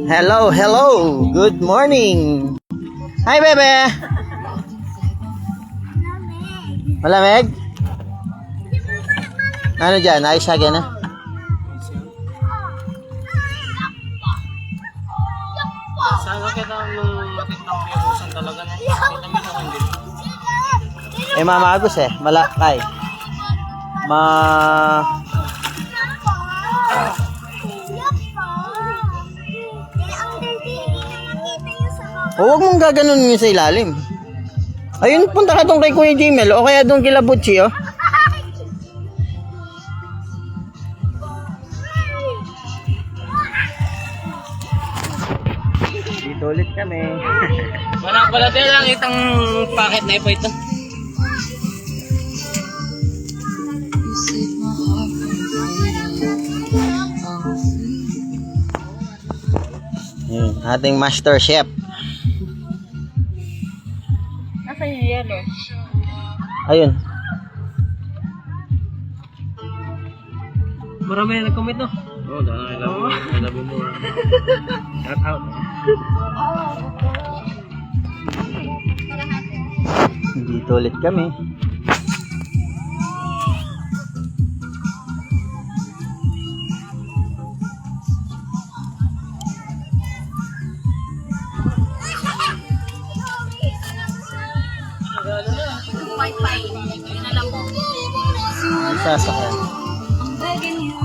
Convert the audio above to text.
Hello, hello. Good morning. Hi, bebe. Malamig? Ano dyan? Ayos agad na? Sana kita nung matitang piyabusan talaga na. Kita mo naman din. Eh, mamagos eh. Malakay. Huwag mong gaganon yun sa ilalim. Ayun, punta ka doon kay Kuya Jimel o kaya doon kila Butchie, oh. Dito ulit kami. Wala pala tayo lang itang packet na ipo ito. Ating master chef. Nasaan yung yellow? Ayun. Marami na nag-comment no? Oo, I love you more. Shout out. Dito ulit kami. Wi-Fi. Yun na lang po. Sasakyan. I'm begging you.